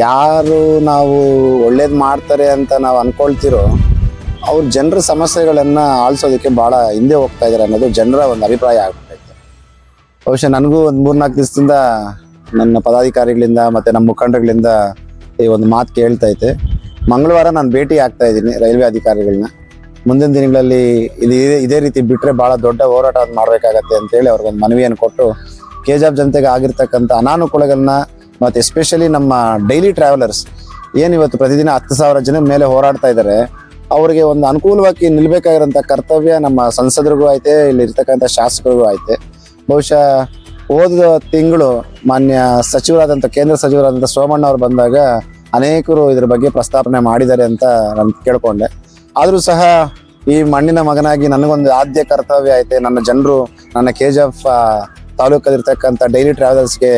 ಯಾರು ನಾವು ಒಳ್ಳೇದು ಮಾಡ್ತಾರೆ ಅಂತ ನಾವು ಅನ್ಕೊಳ್ತಿರೋ ಅವ್ರ ಜನರ ಸಮಸ್ಯೆಗಳನ್ನು ಆಲಿಸೋದಕ್ಕೆ ಭಾಳ ಹಿಂದೆ ಹೋಗ್ತಾ ಇದ್ದಾರೆ ಅನ್ನೋದು ಜನರ ಒಂದು ಅಭಿಪ್ರಾಯ ಆಗ್ಬಿಟ್ಟೈತೆ. ಬಹುಶಃ ನನಗೂ ಒಂದು 3-4 ದಿವಸದಿಂದ ನನ್ನ ಪದಾಧಿಕಾರಿಗಳಿಂದ ಮತ್ತು ನಮ್ಮ ಮುಖಂಡರುಗಳಿಂದ ಈ ಒಂದು ಮಾತು ಕೇಳ್ತೈತೆ. ಮಂಗಳವಾರ ನಾನು ಭೇಟಿ ಆಗ್ತಾ ಇದ್ದೀನಿ ರೈಲ್ವೆ ಅಧಿಕಾರಿಗಳನ್ನ. ಮುಂದಿನ ದಿನಗಳಲ್ಲಿ ಇದೇ ರೀತಿ ಬಿಟ್ಟರೆ ಭಾಳ ದೊಡ್ಡ ಹೋರಾಟ ಮಾಡಬೇಕಾಗತ್ತೆ ಅಂತೇಳಿ ಅವ್ರಿಗೊಂದು ಮನವಿಯನ್ನು ಕೊಟ್ಟು ಕೆಜಾಬ್ ಜನತೆಗೆ ಆಗಿರ್ತಕ್ಕಂಥ ಅನಾನುಕೂಲಗಳನ್ನ ಮತ್ತು ಎಸ್ಪೆಷಲಿ ನಮ್ಮ ಡೈಲಿ ಟ್ರಾವೆಲರ್ಸ್ ಏನಿವತ್ತು ಪ್ರತಿದಿನ 10,000 ಜನ ಮೇಲೆ ಹೋರಾಡ್ತಾ ಇದ್ದಾರೆ, ಅವರಿಗೆ ಒಂದು ಅನುಕೂಲವಾಗಿ ನಿಲ್ಬೇಕಾಗಿರೋಂಥ ಕರ್ತವ್ಯ ನಮ್ಮ ಸಂಸದರಿಗೂ ಐತೆ, ಇಲ್ಲಿ ಇರ್ತಕ್ಕಂಥ ಶಾಸಕರಿಗೂ ಐತೆ. ಬಹುಶಃ ಹೋದ ತಿಂಗಳು ಮಾನ್ಯ ಸಚಿವರಾದಂಥ ಕೇಂದ್ರ ಸಚಿವರಾದಂಥ ಸೋಮಣ್ಣ ಅವರು ಬಂದಾಗ ಅನೇಕರು ಇದ್ರ ಬಗ್ಗೆ ಪ್ರಸ್ತಾಪನೆ ಮಾಡಿದ್ದಾರೆ ಅಂತ ನಾನು ಕೇಳ್ಕೊಂಡೆ. ಆದರೂ ಸಹ ಈ ಮಣ್ಣಿನ ಮಗನಾಗಿ ನನಗೊಂದು ಆದ್ಯ ಕರ್ತವ್ಯ ಐತೆ. ನನ್ನ ಜನರು, ನನ್ನ ಕೆಜಿಎಫ್ ತಾಲೂಕಲ್ಲಿರ್ತಕ್ಕಂಥ ಡೈಲಿ ಟ್ರಾವೆಲರ್ಸ್ಗೆ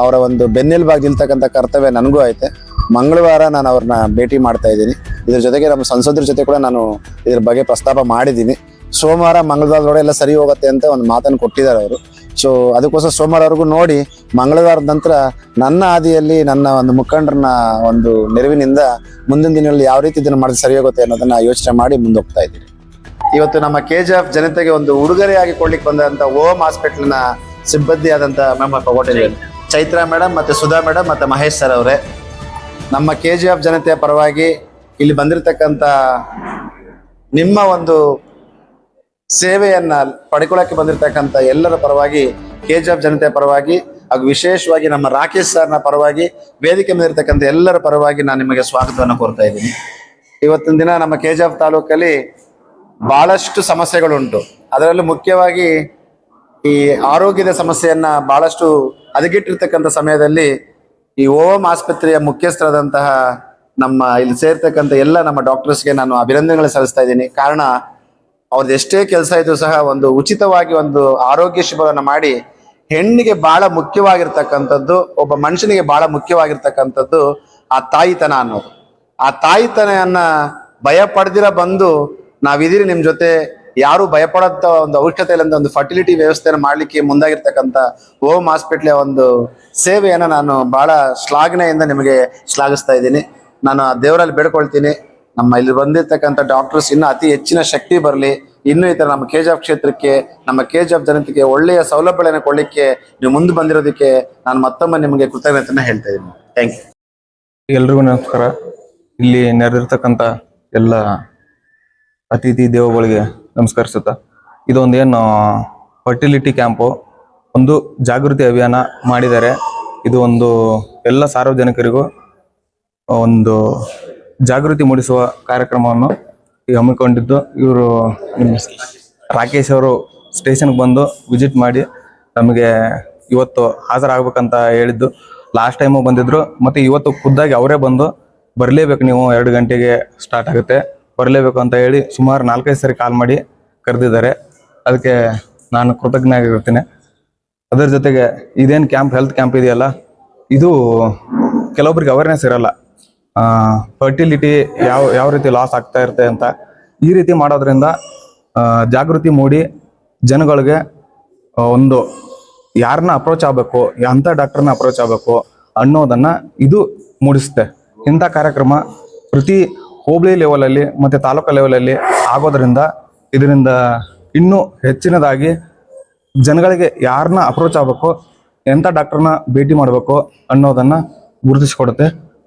ಅವರ ಒಂದು ಬೆನ್ನೆಲುಬಾಗಿ ನಿಲ್ತಕ್ಕಂಥ ಕರ್ತವ್ಯ ನನಗೂ ಐತೆ. ಮಂಗಳವಾರ ನಾನು ಅವ್ರನ್ನ ಭೇಟಿ ಮಾಡ್ತಾ ಇದ್ದೀನಿ. ಇದ್ರ ಜೊತೆಗೆ ನಮ್ಮ ಸಂಸದರ ಜೊತೆ ಕೂಡ ನಾನು ಇದ್ರ ಬಗ್ಗೆ ಪ್ರಸ್ತಾಪ ಮಾಡಿದ್ದೀನಿ. ಸೋಮವಾರ ಮಂಗಳವಾರದೊಳಗೆ ಎಲ್ಲ ಸರಿ ಹೋಗುತ್ತೆ ಅಂತ ಒಂದು ಮಾತನ್ನು ಕೊಟ್ಟಿದ್ದಾರೆ ಅವರು. ಸೊ ಅದಕ್ಕೋಸ್ಕರ ಸೋಮವಾರವರೆಗೂ ನೋಡಿ, ಮಂಗಳವಾರದ ನಂತರ ನನ್ನ ಹಾದಿಯಲ್ಲಿ ನನ್ನ ಒಂದು ಮುಖಂಡರನ್ನ ಒಂದು ನೆರವಿನಿಂದ ಮುಂದಿನ ದಿನಗಳಲ್ಲಿ ಯಾವ ರೀತಿ ಇದನ್ನು ಮಾಡಿದ್ರೆ ಸರಿ ಹೋಗುತ್ತೆ ಅನ್ನೋದನ್ನ ಯೋಚನೆ ಮಾಡಿ ಮುಂದೆ ಹೋಗ್ತಾ ಇದ್ದೀನಿ. ಇವತ್ತು ನಮ್ಮ ಕೆಜಿಎಫ್ ಜನತೆಗೆ ಒಂದು ಉಡುಗೊರೆಯಾಗಿ ಕೊಡ್ಲಿಕ್ಕೆ ಬಂದಂತ ಓಮ್ ಹಾಸ್ಪಿಟಲ್ನ ಸಿಬ್ಬಂದಿ ಆದಂತ ಚೈತ್ರಾ ಮೇಡಮ್ ಮತ್ತೆ ಸುಧಾ ಮೇಡಮ್ ಮತ್ತೆ ಮಹೇಶ್ ಸರ್ ಅವರೇ, ನಮ್ಮ ಕೆಜಿಎಫ್ ಜನತೆಯ ಪರವಾಗಿ ಇಲ್ಲಿ ಬಂದಿರತಕ್ಕಂತ ನಿಮ್ಮ ಒಂದು ಸೇವೆಯನ್ನ ಪಡ್ಕೊಳ್ಳಕ್ಕೆ ಬಂದಿರತಕ್ಕಂತ ಎಲ್ಲರ ಪರವಾಗಿ, ಕೆಜಿಎಫ್ ಜನತೆಯ ಪರವಾಗಿ ಹಾಗೂ ವಿಶೇಷವಾಗಿ ನಮ್ಮ ರಾಕೇಶ್ ಸರ್ನ ಪರವಾಗಿ, ವೇದಿಕೆ ಮೇಲಿರ್ತಕ್ಕಂಥ ಎಲ್ಲರ ಪರವಾಗಿ ನಾನು ನಿಮಗೆ ಸ್ವಾಗತವನ್ನು ಕೋರ್ತಾ ಇದ್ದೀನಿ. ಇವತ್ತಿನ ದಿನ ನಮ್ಮ ಕೆಜಿಎಫ್ ತಾಲೂಕಲ್ಲಿ ಬಹಳಷ್ಟು ಸಮಸ್ಯೆಗಳುಂಟು. ಅದರಲ್ಲೂ ಮುಖ್ಯವಾಗಿ ಈ ಆರೋಗ್ಯದ ಸಮಸ್ಯೆಯನ್ನ ಬಹಳಷ್ಟು ಹದಗೆಟ್ಟಿರ್ತಕ್ಕಂಥ ಸಮಯದಲ್ಲಿ ಈ ಓಮ್ ಆಸ್ಪತ್ರೆಯ ಮುಖ್ಯಸ್ಥರಾದಂತಹ ನಮ್ಮ ಇಲ್ಲಿ ಸೇರ್ತಕ್ಕಂಥ ಎಲ್ಲ ನಮ್ಮ ಡಾಕ್ಟರ್ಸ್ಗೆ ನಾನು ಅಭಿನಂದನೆಗಳು ಸಲ್ಲಿಸ್ತಾ ಇದ್ದೀನಿ. ಕಾರಣ ಅವ್ರದ್ದು ಎಷ್ಟೇ ಕೆಲಸ ಇದ್ರೂ ಸಹ ಒಂದು ಉಚಿತವಾಗಿ ಒಂದು ಆರೋಗ್ಯ ಶಿಬಿರವನ್ನು ಮಾಡಿ ಹೆಣ್ಣಿಗೆ ಬಹಳ ಮುಖ್ಯವಾಗಿರ್ತಕ್ಕಂಥದ್ದು, ಒಬ್ಬ ಮನುಷ್ಯನಿಗೆ ಬಹಳ ಮುಖ್ಯವಾಗಿರ್ತಕ್ಕಂಥದ್ದು ಆ ತಾಯಿತನ ಅನ್ನೋದು. ಆ ತಾಯಿತನೆಯನ್ನ ಭಯ ಪಡೆದಿರ ಬಂದು ನಾವಿದೀರಿ ನಿಮ್ ಜೊತೆ, ಯಾರು ಭಯಪಡಂತ ಒಂದು ಅವಶ್ಯಕತೆ ಇಲ್ಲ ಅಂತ ಒಂದು ಫರ್ಟಿಲಿಟಿ ವ್ಯವಸ್ಥೆಯನ್ನು ಮಾಡ್ಲಿಕ್ಕೆ ಮುಂದಾಗಿರ್ತಕ್ಕಂಥ ಓಮ್ ಹಾಸ್ಪಿಟ್ಲಿಯ ಒಂದು ಸೇವೆಯನ್ನು ನಾನು ಬಹಳ ಶ್ಲಾಘನೆಯಿಂದ ನಿಮಗೆ ಶ್ಲಾಘಿಸ್ತಾ ಇದ್ದೀನಿ. ನಾನು ಆ ದೇವರಲ್ಲಿ ಬೇಡ್ಕೊಳ್ತೀನಿ, ನಮ್ಮ ಇಲ್ಲಿ ಬಂದಿರ್ತಕ್ಕಂಥ ಡಾಕ್ಟರ್ಸ್ ಇನ್ನೂ ಅತಿ ಹೆಚ್ಚಿನ ಶಕ್ತಿ ಬರಲಿ. ಇನ್ನೂ ಈ ಥರ ನಮ್ಮ ಕೆಜಿಎಫ್ ಕ್ಷೇತ್ರಕ್ಕೆ, ನಮ್ಮ ಕೆಜಿಎಫ್ ಜನತೆಗೆ ಒಳ್ಳೆಯ ಸೌಲಭ್ಯಗಳನ್ನು ಕೊಡಲಿಕ್ಕೆ ನೀವು ಮುಂದೆ ಬಂದಿರೋದಕ್ಕೆ ನಾನು ಮತ್ತೊಮ್ಮೆ ನಿಮಗೆ ಕೃತಜ್ಞತೆಯನ್ನು ಹೇಳ್ತಾ ಇದ್ದೀನಿ. Thank you. ಎಲ್ರಿಗೂ ನಮಸ್ಕಾರ. ಇಲ್ಲಿ ನೆರೆದಿರ್ತಕ್ಕಂಥ ಎಲ್ಲ ಅತಿಥಿ ದೇವಗಳಿಗೆ ನಮಸ್ಕರಿಸುತ್ತಾ, ಇದೊಂದೇನು ಫರ್ಟಿಲಿಟಿ ಕ್ಯಾಂಪು, ಒಂದು ಜಾಗೃತಿ ಅಭಿಯಾನ ಮಾಡಿದ್ದಾರೆ. ಇದು ಒಂದು ಎಲ್ಲ ಸಾರ್ವಜನಿಕರಿಗೂ ಒಂದು ಜಾಗೃತಿ ಮೂಡಿಸುವ ಕಾರ್ಯಕ್ರಮವನ್ನು ಹಮ್ಮಿಕೊಂಡಿದ್ದು, ಇವರು ರಾಕೇಶ್ ಅವರು ಸ್ಟೇಷನ್ಗೆ ಬಂದು ವಿಸಿಟ್ ಮಾಡಿ ನಮಗೆ ಇವತ್ತು ಹಾಜರಾಗಬೇಕಂತ ಹೇಳಿದ್ದು. ಲಾಸ್ಟ್ ಟೈಮು ಬಂದಿದ್ರು, ಮತ್ತು ಇವತ್ತು ಖುದ್ದಾಗಿ ಅವರೇ ಬಂದು ಬರಲೇಬೇಕು, ನೀವು 2 ಗಂಟೆಗೆ ಸ್ಟಾರ್ಟ್ ಆಗುತ್ತೆ, ಬರಲೇಬೇಕು ಅಂತ ಹೇಳಿ ಸುಮಾರು 4-5 ಸರಿ ಕಾಲ್ ಮಾಡಿ ಕರೆದಿದ್ದಾರೆ. ಅದಕ್ಕೆ ನಾನು ಕೃತಜ್ಞ ಆಗಿರ್ತೀನಿ. ಅದರ ಜೊತೆಗೆ ಇದೇನು ಕ್ಯಾಂಪ್, ಹೆಲ್ತ್ ಕ್ಯಾಂಪ್ ಇದೆಯಲ್ಲ, ಇದು ಕೆಲವೊಬ್ರಿಗೆ ಅವೇರ್ನೆಸ್ ಇರಲ್ಲ. ಫರ್ಟಿಲಿಟಿ ಯಾವ ರೀತಿ ಲಾಸ್ ಆಗ್ತಾ ಇರುತ್ತೆ ಅಂತ. ಈ ರೀತಿ ಮಾಡೋದ್ರಿಂದ ಜಾಗೃತಿ ಮೂಡಿ ಜನಗಳಿಗೆ ಒಂದು ಯಾರನ್ನ ಅಪ್ರೋಚ್ ಆಗಬೇಕು, ಅಂಥ ಡಾಕ್ಟರ್ನ ಅಪ್ರೋಚ್ ಆಗಬೇಕು ಅನ್ನೋದನ್ನು ಇದು ಮೂಡಿಸುತ್ತೆ. ಇಂಥ ಕಾರ್ಯಕ್ರಮ ಪ್ರತಿ ಹೋಬಳಿ ಲೆವೆಲಲ್ಲಿ ಮತ್ತು ತಾಲೂಕು ಲೆವೆಲಲ್ಲಿ ಆಗೋದ್ರಿಂದ ಇದರಿಂದ ಇನ್ನೂ ಹೆಚ್ಚಿನದಾಗಿ ಜನಗಳಿಗೆ ಯಾರನ್ನ ಅಪ್ರೋಚ್ ಆಗಬೇಕು, ಎಂಥ ಡಾಕ್ಟರ್ನ ಭೇಟಿ ಮಾಡಬೇಕು ಅನ್ನೋದನ್ನು ಗುರುತಿಸ್ಕೊಡುತ್ತೆ.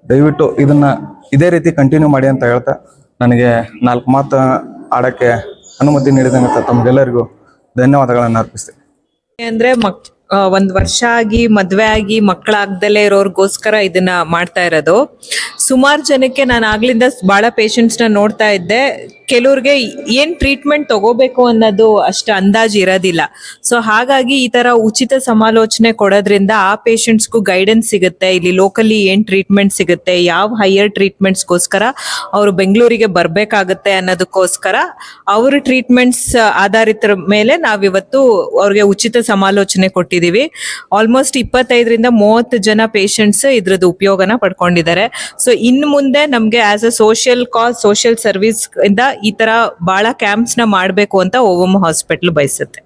ದಯವಿಟ್ಟು ಇದನ್ನು ಇದೇ ರೀತಿ ಕಂಟಿನ್ಯೂ ಮಾಡಿ ಅಂತ ಹೇಳ್ತಾ ನನಗೆ 4 ಮಾತು ಆಡೋಕ್ಕೆ ಅನುಮತಿ ನೀಡಿದಂತೆ ತಮಗೆಲ್ಲರಿಗೂ ಧನ್ಯವಾದಗಳನ್ನು ಅರ್ಪಿಸ್ತೀನಿ. ಅಂದ್ರೆ ಒಂದ್ ವರ್ಷ ಆಗಿ ಮದ್ವೆ ಆಗಿ ಮಕ್ಕಳಾಗ್ದಲೇ ಇರೋರ್ಗೋಸ್ಕರ ಇದನ್ನ ಮಾಡ್ತಾ ಇರೋದು. ಸುಮಾರು ಜನಕ್ಕೆ ನಾನು ಆಗ್ಲಿಂದ ಬಹಳ ಪೇಷಂಟ್ಸ್ ನ ನೋಡ್ತಾ ಇದ್ದೆ. ಕೆಲವ್ರಿಗೆ ಏನ್ ಟ್ರೀಟ್ಮೆಂಟ್ ತಗೋಬೇಕು ಅನ್ನೋದು ಅಷ್ಟು ಅಂದಾಜು ಇರೋದಿಲ್ಲ. ಸೊ ಹಾಗಾಗಿ ಈ ತರ ಉಚಿತ ಸಮಾಲೋಚನೆ ಕೊಡೋದ್ರಿಂದ ಆ ಪೇಷಂಟ್ಸ್ಗೂ ಗೈಡೆನ್ಸ್ ಸಿಗುತ್ತೆ. ಇಲ್ಲಿ ಲೋಕಲಿ ಏನ್ ಟ್ರೀಟ್ಮೆಂಟ್ ಸಿಗುತ್ತೆ, ಯಾವ ಹೈಯರ್ ಟ್ರೀಟ್ಮೆಂಟ್ಸ್ಗೋಸ್ಕರ ಅವರು ಬೆಂಗಳೂರಿಗೆ ಬರ್ಬೇಕಾಗತ್ತೆ ಅನ್ನೋದಕ್ಕೋಸ್ಕರ ಅವ್ರ ಟ್ರೀಟ್ಮೆಂಟ್ಸ್ ಆಧಾರಿತ ಮೇಲೆ ನಾವಿವತ್ತು ಅವ್ರಿಗೆ ಉಚಿತ ಸಮಾಲೋಚನೆ ಕೊಟ್ಟಿದೀವಿ. ಆಲ್ಮೋಸ್ಟ್ 25-30 ಜನ ಪೇಷಂಟ್ಸ್ ಇದ್ರದ್ದು ಉಪಯೋಗನ ಪಡ್ಕೊಂಡಿದ್ದಾರೆ. ಸೊ ಇನ್ನು ಮುಂದೆ ನಮ್ಗೆ as a social cause, social service ಇಂದ ಈ ತರ ಬಹಳ ಕ್ಯಾಂಪ್ಸ್ ನ ಮಾಡ್ಬೇಕು ಅಂತ ಓವಮ್ ಹಾಸ್ಪಿಟಲ್ ಬಯಸುತ್ತೆ.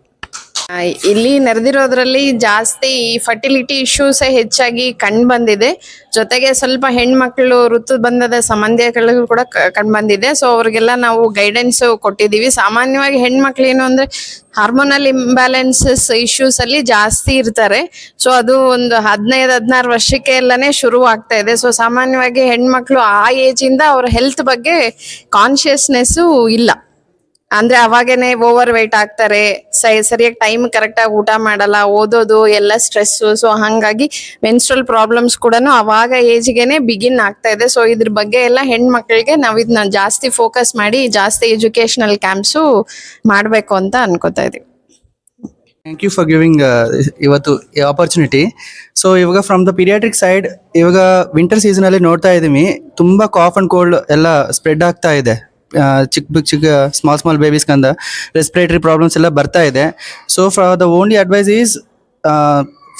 ಇಲ್ಲಿ ನೆರೆದಿರೋದ್ರಲ್ಲಿ ಜಾಸ್ತಿ ಫರ್ಟಿಲಿಟಿ ಇಶ್ಯೂಸ್ ಹೆಚ್ಚಾಗಿ ಕಂಡು ಬಂದಿದೆ. ಜೊತೆಗೆ ಸ್ವಲ್ಪ ಹೆಣ್ಮಕ್ಳು ಋತುಬಂಧದ ಸಂಬಂಧಗಳು ಕೂಡ ಕಂಡು ಬಂದಿದೆ. ಸೊ ಅವ್ರಿಗೆಲ್ಲ ನಾವು ಗೈಡೆನ್ಸ್ ಕೊಟ್ಟಿದ್ದೀವಿ. ಸಾಮಾನ್ಯವಾಗಿ ಹೆಣ್ಮಕ್ಳು ಏನು ಅಂದ್ರೆ ಹಾರ್ಮೋನಲ್ ಇಂಬ್ಯಾಲೆನ್ಸಸ್ ಇಶ್ಯೂಸ್ ಅಲ್ಲಿ ಜಾಸ್ತಿ ಇರ್ತಾರೆ. ಸೊ ಅದು ಒಂದು 15-16 ವರ್ಷಕ್ಕೆ ಎಲ್ಲಾನೇ ಶುರು ಆಗ್ತಾ ಇದೆ. ಸೊ ಸಾಮಾನ್ಯವಾಗಿ ಹೆಣ್ಮಕ್ಳು ಆ ಏಜ್ ಇಂದ ಅವ್ರ ಹೆಲ್ತ್ ಬಗ್ಗೆ ಕಾನ್ಶಿಯಸ್ನೆಸ್ ಇಲ್ಲ. ಅಂದ್ರೆ ಅವಾಗೇನೆ ಓವರ್ ವೇಟ್ ಆಗ್ತಾರೆ, ಸರಿಯಾಗಿ ಟೈಮ್ ಕರೆಕ್ಟ್ ಆಗಿ ಊಟ ಮಾಡಲ್ಲ, ಓದೋದು ಎಲ್ಲ ಸ್ಟ್ರೆಸ್. ಸೊ ಹಂಗಾಗಿ ಮೆನ್ಸ್ಟ್ರಲ್ ಪ್ರಾಬ್ಲಮ್ಸ್ ಕೂಡ ಅವಾಗ ಏಜ್ಗೆನೆ ಬಿಗಿನ್ ಆಗ್ತಾ ಇದೆ. ಸೊ ಇದ್ರ ಬಗ್ಗೆ ಎಲ್ಲ ಹೆಣ್ಮಕ್ಳಿಗೆ ನಾವ್ ಇದನ್ನ ಜಾಸ್ತಿ ಫೋಕಸ್ ಮಾಡಿ ಜಾಸ್ತಿ ಎಜುಕೇಶನಲ್ ಕ್ಯಾಂಪ್ಸು ಮಾಡ್ಬೇಕು ಅಂತ ಅನ್ಕೋತಾ ಇದೀವಿ. ಥ್ಯಾಂಕ್ ಯು ಫಾರ್ ಗಿವಿಂಗ್ ಇವತ್ತು ಆಪರ್ಚುನಿಟಿ. ಸೊ ಇವಾಗ ಫ್ರಮ್ ದ ಪೀರಿಯಾಟ್ರಿಕ್ ಸೈಡ್ ಇವಾಗ ವಿಂಟರ್ ಸೀಸನ್ ಅಲ್ಲಿ ನೋಡ್ತಾ ಇದ್ದೀವಿ, ತುಂಬಾ ಕಾಫ್ ಅಂಡ್ ಕೋಲ್ಡ್ ಎಲ್ಲ ಸ್ಪ್ರೆಡ್ ಆಗ್ತಾ ಇದೆ. ಚಿಕ್ಕ ಸ್ಮಾಲ್ ಬೇಬೀಸ್ಗಂದ ರೆಸ್ಪಿರೇಟರಿ ಪ್ರಾಬ್ಲಮ್ಸ್ ಎಲ್ಲ ಬರ್ತಾ ಇದೆ. So for the only advice is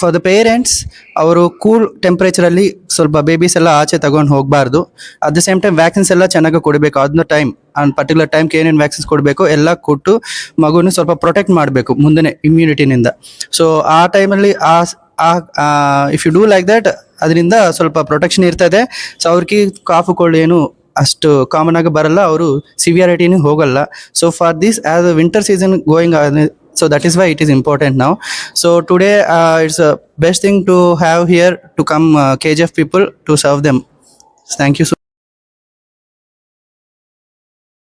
for the parents, ಅವರು ಕೂಲ್ ಟೆಂಪ್ರೇಚರಲ್ಲಿ ಸ್ವಲ್ಪ ಬೇಬೀಸ್ ಎಲ್ಲ ಆಚೆ ತಗೊಂಡು ಹೋಗಬಾರ್ದು. At the same time vaccines ಎಲ್ಲ ಚೆನ್ನಾಗಿ ಕೊಡಬೇಕು. ಅದನ್ನ ಟೈಮ್ ಪರ್ಟಿಕ್ಯುಲರ್ ಟೈಮ್ಗೆ ಏನೇನು ವ್ಯಾಕ್ಸಿನ್ಸ್ ಕೊಡಬೇಕು ಎಲ್ಲ ಕೊಟ್ಟು ಮಗುನ ಸ್ವಲ್ಪ ಪ್ರೊಟೆಕ್ಟ್ ಮಾಡಬೇಕು ಮುಂದೆ ಇಮ್ಯುನಿಟಿನಿಂದ. ಸೊ ಆ ಟೈಮಲ್ಲಿ if you do like that, ಅದರಿಂದ ಸ್ವಲ್ಪ ಪ್ರೊಟೆಕ್ಷನ್ ಇರ್ತದೆ. ಸೊ ಅವ್ರಿಗೆ ಕಾಫು ಕೋಲ್ಡ್ ಏನು ಅಷ್ಟು ಕಾಮನ್ ಆಗಿ ಬರಲ್ಲ, ಅವರು ಸಿವಿಯಾರಿಟಿನೂ ಹೋಗಲ್ಲ. So for this as a winter season going, so that is why it is important now. So today it's a best thing to have here to come KGF people to serve them. Thank you so